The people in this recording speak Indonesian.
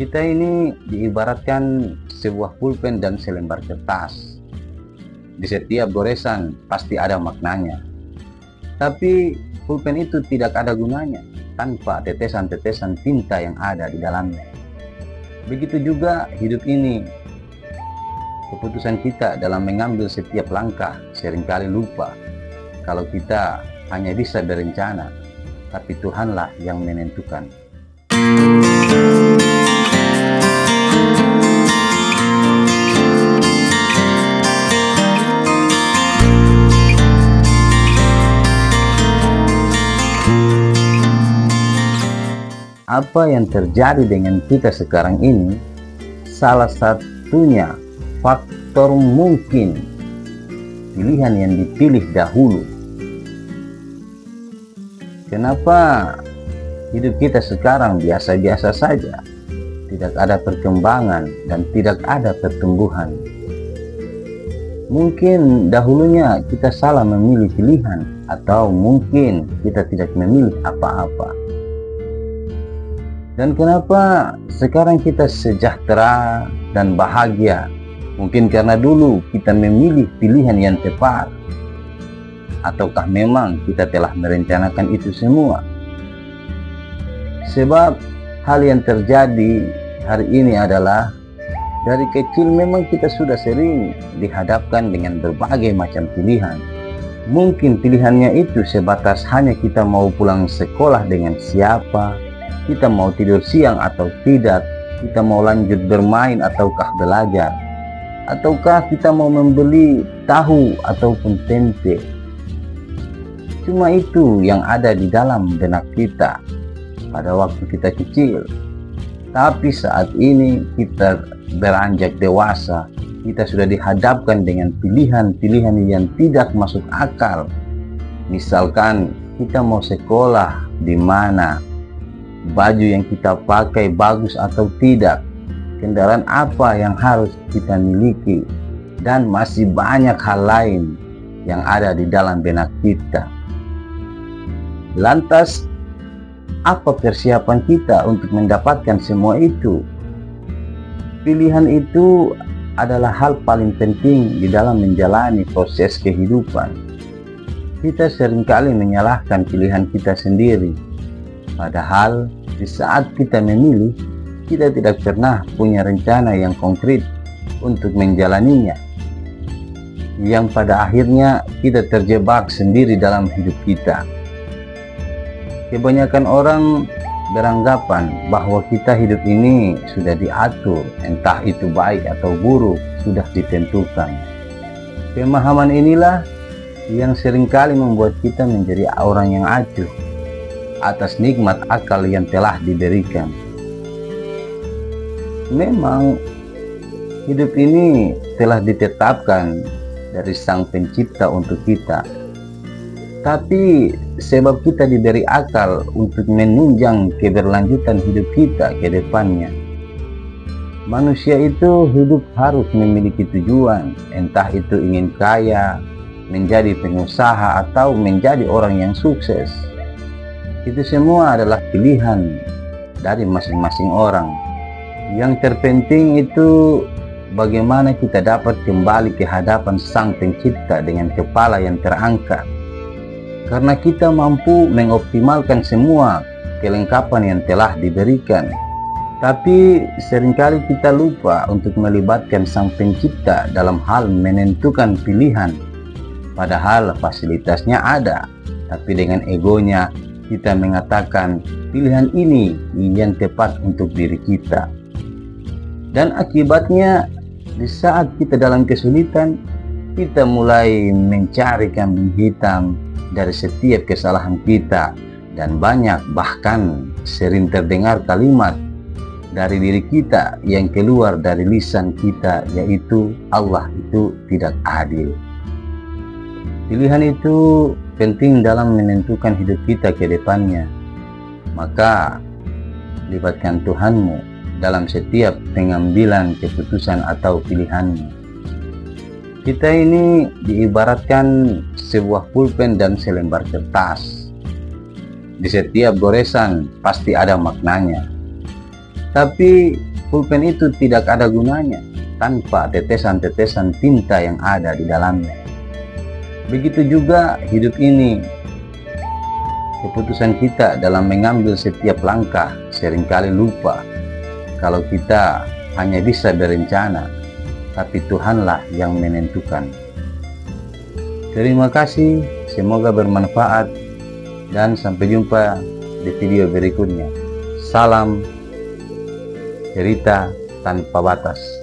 Kita ini diibaratkan sebuah pulpen dan selembar kertas. Di setiap goresan pasti ada maknanya. Tapi pulpen itu tidak ada gunanya tanpa tetesan-tetesan tinta yang ada di dalamnya. Begitu juga hidup ini. Keputusan kita dalam mengambil setiap langkah seringkali lupa kalau kita hanya bisa berencana, tapi Tuhanlah yang menentukan. Apa yang terjadi dengan kita sekarang ini, salah satunya faktor mungkin pilihan yang dipilih dahulu. Kenapa hidup kita sekarang biasa-biasa saja, tidak ada perkembangan dan tidak ada pertumbuhan? Mungkin dahulunya kita salah memilih pilihan, atau mungkin kita tidak memilih apa-apa. Dan kenapa sekarang kita sejahtera dan bahagia? Mungkin karena dulu kita memilih pilihan yang tepat, ataukah memang kita telah merencanakan itu semua? Sebab hal yang terjadi hari ini adalah dari kecil memang kita sudah sering dihadapkan dengan berbagai macam pilihan. Mungkin pilihannya itu sebatas hanya kita mau pulang sekolah dengan siapa, kita mau tidur siang atau tidak, kita mau lanjut bermain ataukah belajar, ataukah kita mau membeli tahu ataupun tempe. Cuma itu yang ada di dalam benak kita pada waktu kita kecil. Tapi saat ini kita beranjak dewasa, kita sudah dihadapkan dengan pilihan-pilihan yang tidak masuk akal. Misalkan kita mau sekolah di mana, baju yang kita pakai bagus atau tidak, kendaraan apa yang harus kita miliki, dan masih banyak hal lain yang ada di dalam benak kita. Lantas, apa persiapan kita untuk mendapatkan semua itu? Pilihan itu adalah hal paling penting di dalam menjalani proses kehidupan. Kita seringkali menyalahkan pilihan kita sendiri. Padahal di saat kita memilih, kita tidak pernah punya rencana yang konkret untuk menjalaninya, yang pada akhirnya kita terjebak sendiri dalam hidup kita. Kebanyakan orang beranggapan bahwa kita hidup ini sudah diatur, entah itu baik atau buruk, sudah ditentukan. Pemahaman inilah yang seringkali membuat kita menjadi orang yang acuh atas nikmat akal yang telah diberikan. Memang hidup ini telah ditetapkan dari Sang Pencipta untuk kita. Tapi sebab kita diberi akal untuk menunjang keberlanjutan hidup kita ke depannya. Manusia itu hidup harus memiliki tujuan, entah itu ingin kaya, menjadi pengusaha, atau menjadi orang yang sukses. Itu semua adalah pilihan dari masing-masing orang. Yang terpenting itu bagaimana kita dapat kembali ke hadapan Sang Pencipta dengan kepala yang terangkat. Karena kita mampu mengoptimalkan semua kelengkapan yang telah diberikan. Tapi seringkali kita lupa untuk melibatkan Sang Pencipta dalam hal menentukan pilihan. Padahal fasilitasnya ada, tapi dengan egonya kita mengatakan pilihan ini yang tepat untuk diri kita. Dan akibatnya di saat kita dalam kesulitan, kita mulai mencari kambing hitam dari setiap kesalahan kita. Dan banyak bahkan sering terdengar kalimat dari diri kita yang keluar dari lisan kita, yaitu Allah itu tidak adil. Pilihan itu penting dalam menentukan hidup kita ke depannya. Maka libatkan Tuhanmu dalam setiap pengambilan keputusan atau pilihanmu. Kita ini diibaratkan sebuah pulpen dan selembar kertas. Di setiap goresan pasti ada maknanya. Tapi Pulpen itu tidak ada gunanya tanpa tetesan-tetesan tinta yang ada di dalamnya. Begitu juga hidup ini. Keputusan kita dalam mengambil setiap langkah seringkali lupa kalau kita hanya bisa berencana, tapi Tuhanlah yang menentukan. Terima kasih, semoga bermanfaat, dan sampai jumpa di video berikutnya. Salam cerita tanpa batas.